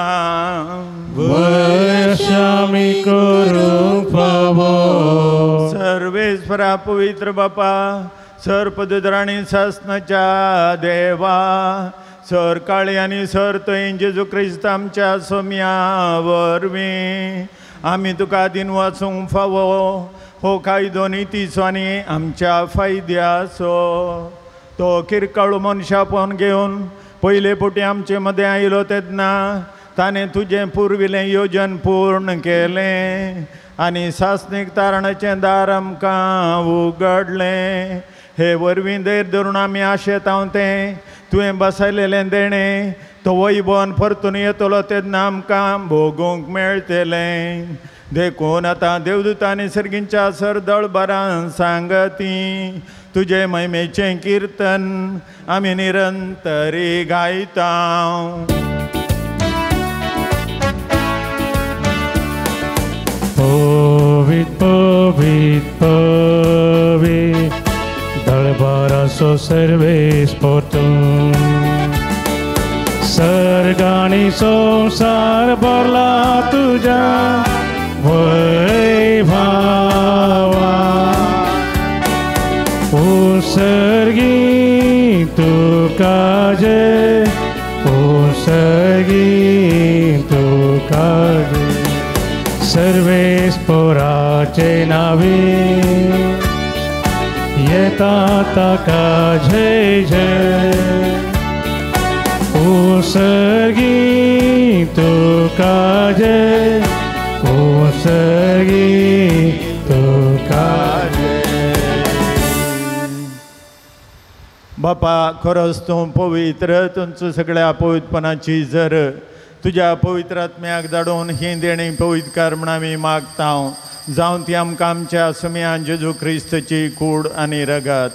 वर्षामी करूंक फावो सर्वेस्वरा पवित्र बापा सर्पदराणी सासनाच्या देवा सर काळी आनी सर थंय जेजू क्रिस्त आमच्या सोम्या वरवीं आमी तुका दिन वाचूंक फावो हो कायदो नितीचो आनी आमच्या फायद्याचो तो किरकाळू मनशापण घेवन पयले फावटी आमचे मदें आयलो तेन्ना ताणें तुजें पुर्विलें योजन पूर्ण केलें आनी सासणीक तारणाचें दार आमकां उगडलें. हे वरवीं देर धरून आमी आशेतां तें तुवें बसयलेलें देणें तो वैभवन परतून येतलो तेन्ना आमकां भोगूंक मेळटलें. देखून आतां देवदूतांनी सर्गींच्या सरदळबारां सांगती तुजे महिमेचें किर्तन आमी निरंतरी गायता. पवित्र पवित्र पवित्र दळबाराचो सर्वेस्पर तूं सर्गांनी संसार भरला तुज्या वैभवा उसर्गी तुका जय उसर्गी तुका जय सर्वेस्पराचे नावे येता ताका जय जय उसर्गी तुका जय उसर्गी तुका बापा खरोच तूं पवित्र तुमचो सगळ्या पवित्रपणाची जर तुज्या पवित्र आत्म्याक धाडून ही देणी पवित्रकार म्हण आमी मागता जावं ती आमकां आमच्या सोम्या जेजू क्रिस्तची कूड आनी रगत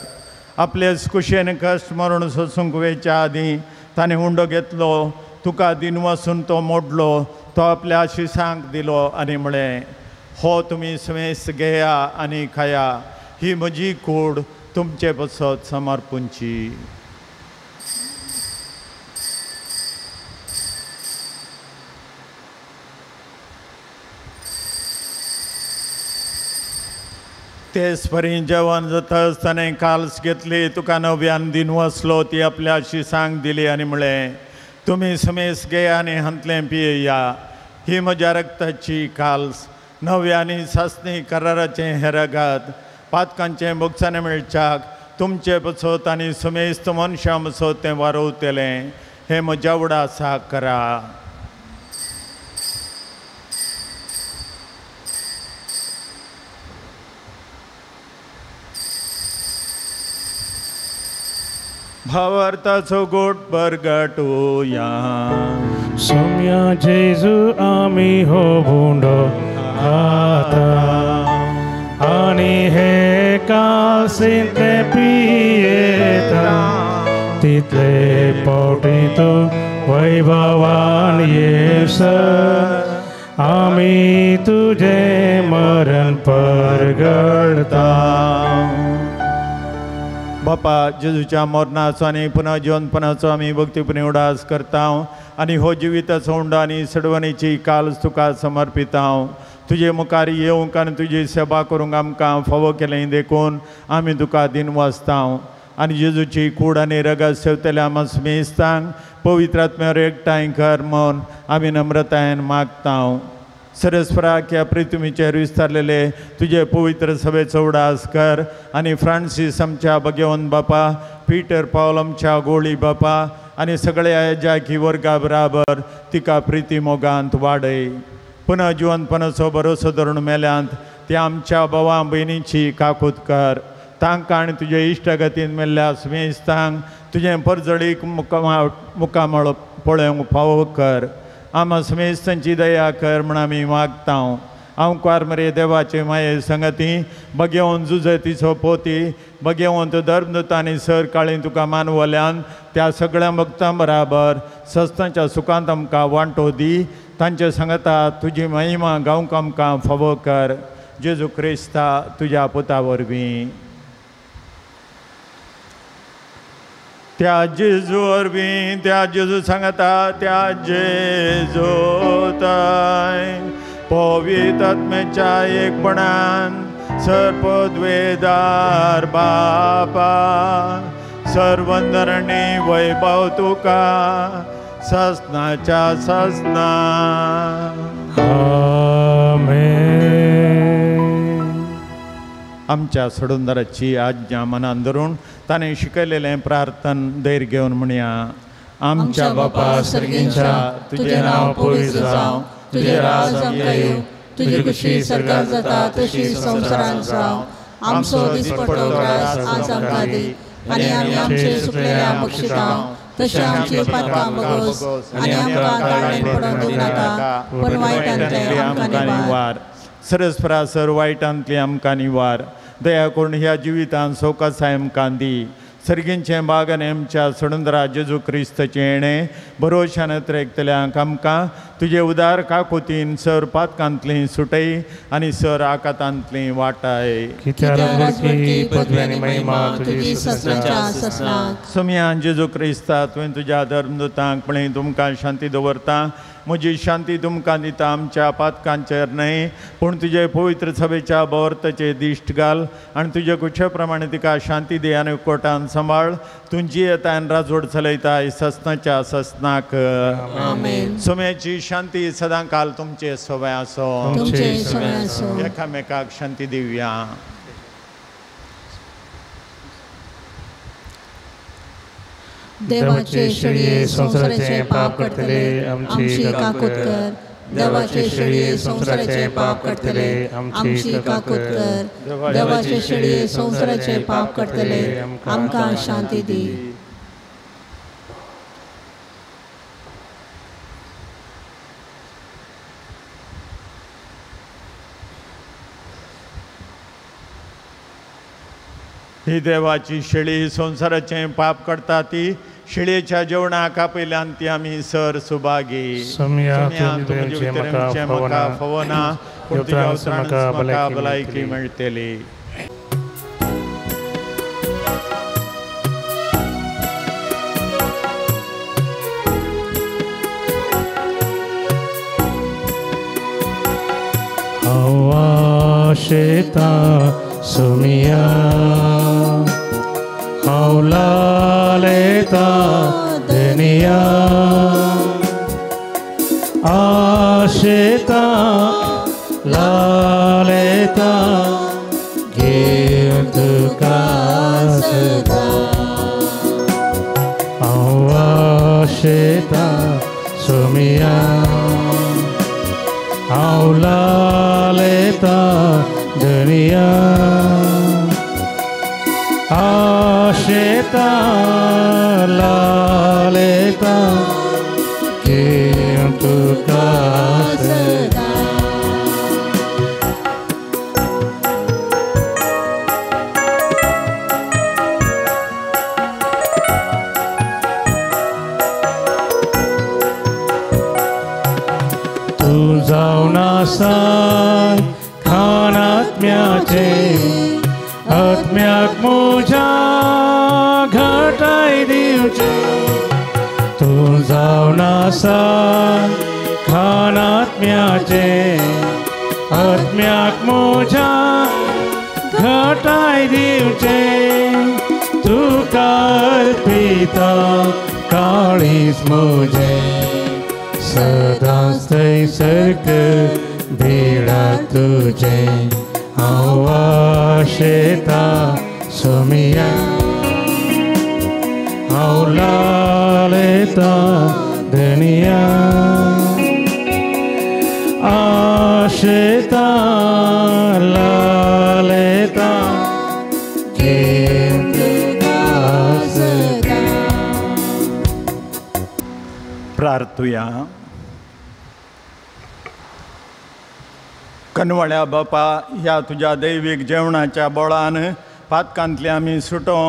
आपलेच कुशेन कश्ट मरून सोसूंक वेच्या आदीं ताणें हुंडो घेतलो तुका दिन वचून तो मोडलो तो आपल्या शिसांक दिलो आनी म्हळें हो तुमी समेस घेया आनी खाया ही म्हजी कूड तुमचे पसत समर्पूंची. तेच परी जेवण जाता आसतना काल्स घेतली तुका नव्यान दिन वचलो ती आपल्या शिसांक दिली आनी म्हळें तुमी समेस घेया आनी हांतलें पियेया ही म्हज्या रक्ताची काल्स नव्यानी सासणी कराराचें हें रगत पातकांचें भोगसाणें मेळच्याक तुमचे पसत आनी समेस्त मनशां पसत तें वारोवतलें हें म्हज्या उडासा करा. भावार्थाचो गोट बरगटुया सोम्या जेजू आमी हो भुंडो खाता आनी हे काल्सीन ते पियेता तितले पावटी तूं वैभवान येवस आमी तुजें मरण परगडता. बापा जेजूच्या मरणाचो आनी पुन्हा जिवंतपणाचो आमी भक्तीपणे उडास करता आनी हो जिविताचो उंडो आनी सडवणीची काल तुका समर्पिता तुजे मुखार येवंक आनी तुजी सेवा करूंक आमकां फावो केलें देखून आमी तुका दिन वाचता आनी जेजूची कूड आनी रगत सेवतल्या आम मेस्तांक पवित्र आत्म्यार एकठांय कर म्हूण आमी नम्रतायेन मागता सरस्वराक ह्या प्रितुमीचेर विस्तारलेले तुझे पवित्र सभेचो उडास कर आनी फ्रांसीस आमच्या भगवंत बापा पीटर पावल आमच्या गोळी बापा आनी सगळ्या हेज्या वर्गा बराबर तिका प्रिती मोगांत वाडय पुन्हा जिवंतपणाचो भरोसो धरून मेल्यांत त्या आमच्या भावां भयणीची काकूत कर तांकां आनी तुजे इश्टगतीन मेल्ल्या स्मेस्तांक तुजें परजळीक मुकामळ पळोवंक फावो कर आम स्मेस्तांची दया कर म्हण आमी मागता हांव कार्मरे देवाचे माये संगती भगवंत जुजतीचो पोती भगवंत धर्मदूत आनी सर काळी तुका मानवल्यान त्या सगळ्या भक्तां बराबर सस्तांच्या सुखांत आमकां वांटो दी तांचे सांगता तुजी महिमा गावंक आमकां फावो कर जेजू क्रिस्ता तुज्या पुता वरवीं त्या जेजू वरवीं त्या जेजू सांगता त्या जेजू ताय पवित्र आत्म्याच्या एकपणान सर्पद्वेदार बापा सर्वंदरणी वैभव तुका ससनाच्या ससना आमच्या सोडूनदाराची आज्ञा मनान धरून ताणें शिकयलेलें प्रार्थन धैर्य घेवन म्हणया आमच्या बापा सर्गींच्या तुजें नांव पवित्र जावं तुजें राज आमकां येवं तुजी कुशी सरकार जाता तशी संवसारांत जावं आमचो दिसपट्टो ग्रास आज आमकां दी आनी आमी आमचे सुकलेल्या बक्षितांव तशें आमची पातकां बगोस आनी आमकां गाळणेंत पडोवंक दिवं नाका पूण वायटांतले आमकां निवार सरस्परा सर वायटांतली आमकां निवार दया करून ह्या जिवितांत सौकासाय आमकां दी सर्गींचे बाग आनी आमच्या सोडूनदारा जेजू क्रिस्ताचें येणें भरोशान येतल्यांक आमकां तुजे उदार काकुतीन सर पातकांतलीं सुटय आनी सर आकातांतलीं वाटाय सोम्यान जेजू क्रिस्ता तुवें तुज्या धर्मदूतांक पळय तुमकां शांती दवरता म्हजी शांती तुमकां दिता आमच्या पातकांचेर न्हय पूण तुजे पवित्र सभेच्या भोवरताचेर दिश्ट घाल आनी तुजे कुशे प्रमाणे तिका शांती दे आनी कोटान सांबाळ तुमची येतान राजवड चलयताय ससनाच्या ससनाक सोम्याची शांती सदां काल तुमचे सोबय आसो एकामेकाक शांती दिवया देवाचे शेळये संसाराचे पाप करतले आमची काकूत कर देवाचे शेळये संसाराचे पाप करतले आमची काकूत कर देवाचे शेळये संसाराचे पाप करतले आमकां शांती दी ही देवाची शेळी संसाराचे पाप करता ती शेळयेच्या जेवणाक आपयल्यान ती आमी सर सुभागी म्हाका फवना पूण तुज्या उतरांत म्हाका भलायकी मेळटली शेता सुमिया हावलालेता दुनिया आशेता लालेता घेऊन तुका सदा आशेता सुमिया हावलालेता दुनिया आशेता लालेता घेऊन तुका सदा तू जाऊन सांग खानात्म्याचे आत्म्याक मोजा घोटाय दिवचे तू जावन आसा खान आत्म्याचे आत्म्याक म्हज्या घोटाय दिवचे तुका अर्पिता काळीज म्हजें सदांच थंयसर देडा तुजें हांव आशेता सोमिया हांव लालयता धनिया आशेता लालयता प्रार्थुया. कनवळ्या बापा, ह्या तुझ्या दैवीक जेवणाच्या बोळान पातकांतले आमी सुटो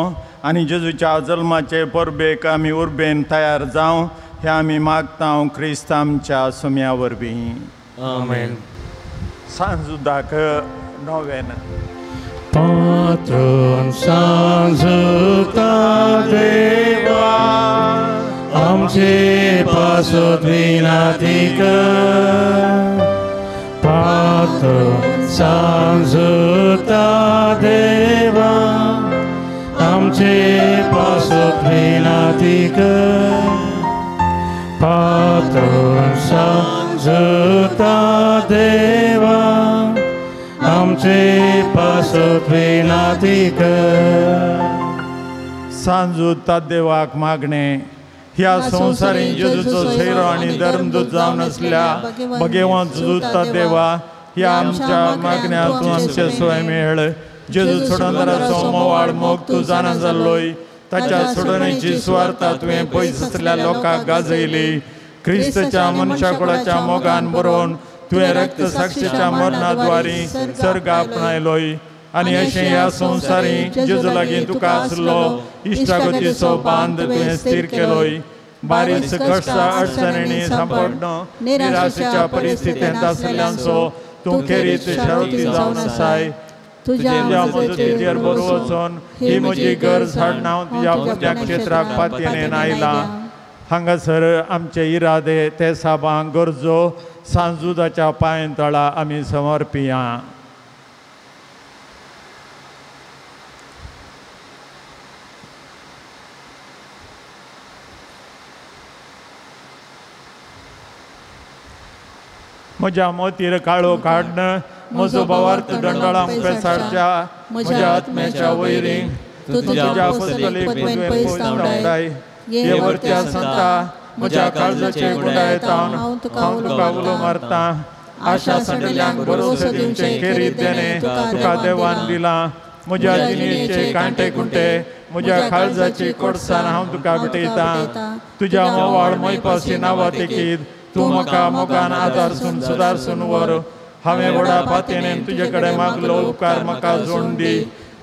आनी जेजूच्या जल्माचे परबेक आमी उर्बेन तयार जावं हे आमी मागता क्रिस्त आमच्या सुम्या वरवीं. आमेन. सांजुदाक नोवेन. पात्रोन सांजुता देवा आमचे पासोत विनातीक पात्रोन सांजुता देवा आमचे पासोत विनातीक पात्रोन सांजुता देवा आमचे पासोत विनातीक. सांजुता देवाक मागणे. ह्या संवसारीन जेजूचो सोयरो आनी धर्मदूत जावन आसल्या भगेवंत जुता देवा, ह्या आमच्या मागण्यांतून आमचे सोय मेळ. जेजू सोडोनदाराचो मोवाळ मोग तूं जाणा जाल्लोय, ताच्या सोडणेची सुवार्ता तुवें पयस आसल्या लोकांक गाजयली. क्रिस्तच्या मनशा कुळाच्या मोगान बरोवन तुवें रक्त साक्षीच्या मरणाद्वारी सर्ग आपणायलोय आनी अशें ह्या संवसारी जेजू लागीं तुका आसलो इश्टागतीचो बांद तुवें स्थिर केलोय. बारीक कश्टां अडचणींनी सांपडणो निराशेच्या परिस्थितींत आसल्यांचो तूं खेरीत शारोती जावन आसाय. तुज्या मजतीचेर बरो वचोन ही म्हजी गरज हाडून हांव तुज्या पुत्या क्षेत्राक पातयेन आयलां. हांगासर आमचे इरादे ते साबांक गरजो सांजुदाच्या पांयतळा आमी समर्पिया. म्हज्या मोतीर काळो काडन म्हजो भावार्थ दंडाळांक पेसाडच्या म्हज्या आत्म्याच्या वैरीं तुज्या फसलेक तुवें पयस धांवडाय. ये वर्त्या संता म्हज्या काळजाचे गुंडायतावन हांव तुका उलो मारता. आशा सांडल्यांक भरोसो दिवचे खेरीत देणे तुका देवान दिलां. म्हज्या जिणेचे कांटे कुंटे म्हज्या काळजाची कोडसाण हांव तुका भेटयतां. तुज्या मोवाळ मैपासी नांवां तेकीत तूं म्हाका मोगान आदारसून सुदारसून व्हर. हांवें व्हडा पातयेन तुजे कडेन मागलो उपकार म्हाका जोडून दी.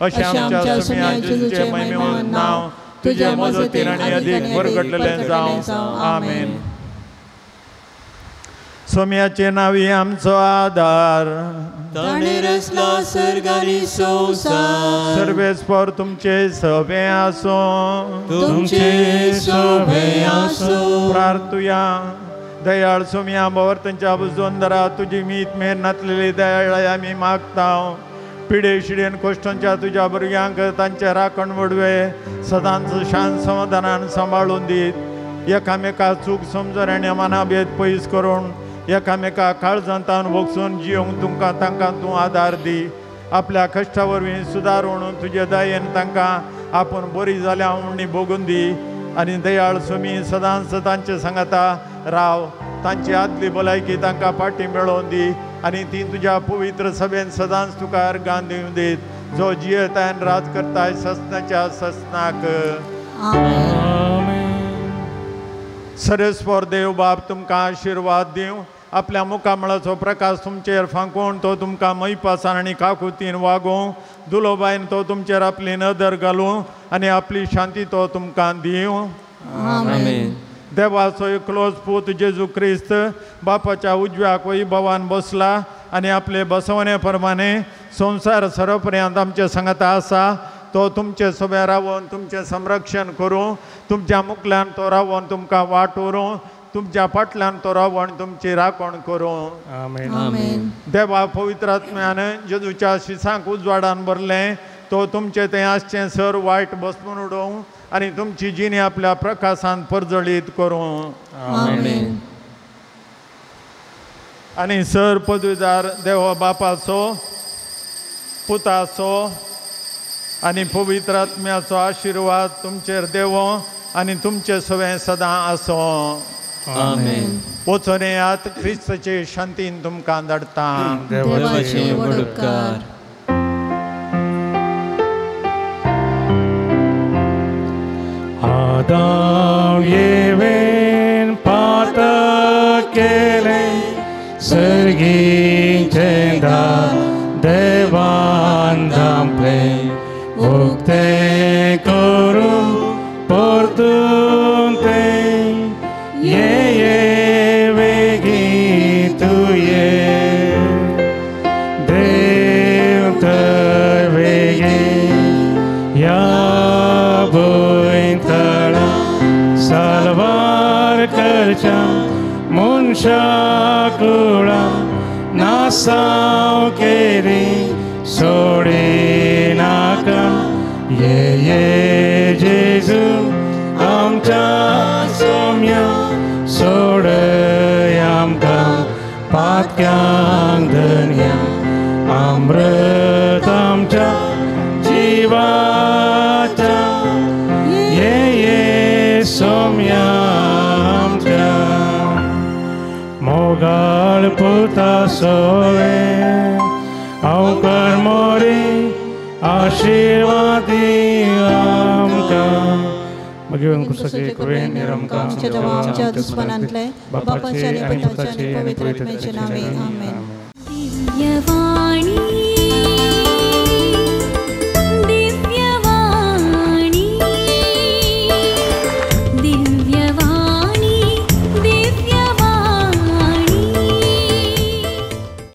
अशें आमच्या सुम्या जेजूचें महिमेन नांव तुजे मजतीन आनी अदीक बरगडलेलें जावं. आमेन. सोम्याचे नांवी आमचो आदार ताणें रचला सर्ग आनी संवसार. सर्वेस्पर तुमचे सभे आसूं तुमचे सभे आसूं. प्रार्थुया. दयाळ सोम्या भवर्तनच्या बुजवंदरा तुजी मीत मेर नातलेली दयाळ आमी मागता. पिडे शिडेन कोश्टांच्या तुज्या भुरग्यांक तांचे राखण वडवे सदांच शांत समाधानान सांबाळून दीत. एकामेका चूक समजून आनी मनाभेद पयस करून एकामेका काळजांतान वचून जियोंक तुमकां तांकां तूं आदार दी. आपल्या कश्टा वरवीं सुदारून तुजे दयेन तांकां आपूण बरी जाल्या उणी भोगून दी. आनी दयाळ सोमी सदांच तांचे सांगाता राव. तांची आदली भलायकी तांकां फाटी मेळोवन दी आनी ती तुज्या पवित्र सभेन सदांच तुका अर्गां दिवं दीत. जो जियेतायन राज करताय सस्नाच्या सस्नाक. सर्वेस्पर देव बाप तुमकां आशिर्वाद दिवं. आपल्या मुखामळाचो प्रकाश तुमचेर फांकून तो तुमकां मैपासान आनी काकुतीन वागोवं. दुलोबायन तो तुमचेर आपली नदर घालूं आनी आपली शांती तो तुमकां दिवं. आमेन. देवाचो एकलोच पूत जेजू क्रिस्त बापाच्या उजव्याक वैभवान बसला आनी आपले बसवणे प्रमाणे संवसार सरपर्यंत आमचे सांगता आसा. तो तुमचे सोबे रावून तुमचे संरक्षण करूं, तुमच्या मुखल्यान तो रावून तुमकां वाटोरूं, तुमच्या फाटल्यान तो रावून तुमची राखण करूं. आमेन. देवा पवित्र आत्म्यान जेजूच्या शिसांक उजवाडान भरलें, तो तुमचे तें आसचें सर वायट बसपून उडोवं आनी तुमची जिणी आपल्या प्रकाशान परजळीत करूं. आमेन. आनी सर पदवीदार देव बापाचो, पुताचो आनी पवित्र आत्म्याचो आशिर्वाद तुमचेर देवो आनी तुमचे सगळें सदां आसो. आमेन. वचून येयात, क्रिस्ताचे शांतीन तुमकां धाडटा. देवाचे वडकार. आदाम येवेन पातक केलें, सर्गीचें दार देवान धांपलें, उक्तें करून परतून तें ये वेगी तूं ये. देव तर वेगी या सालवार करच्या मनशा कुळा नासाव केली सोडे नाका. ये जेजू आमच्या सोम्या सोडय आमकां पातक्यांक धन्या. अमृत आमच्या जिवाच्या ये सोम्या आमच्या. मोगाळ पुता सोवे अवकार मोरी आशीर्वादी आमकां. सगळे कृपेन निरंकार आमच्या देवा आमच्या दुश्मनांतले बापाचे आणि पुताचे आणि पवित्र आत्म्याचे नावे. आमेन. दिव्यवाणी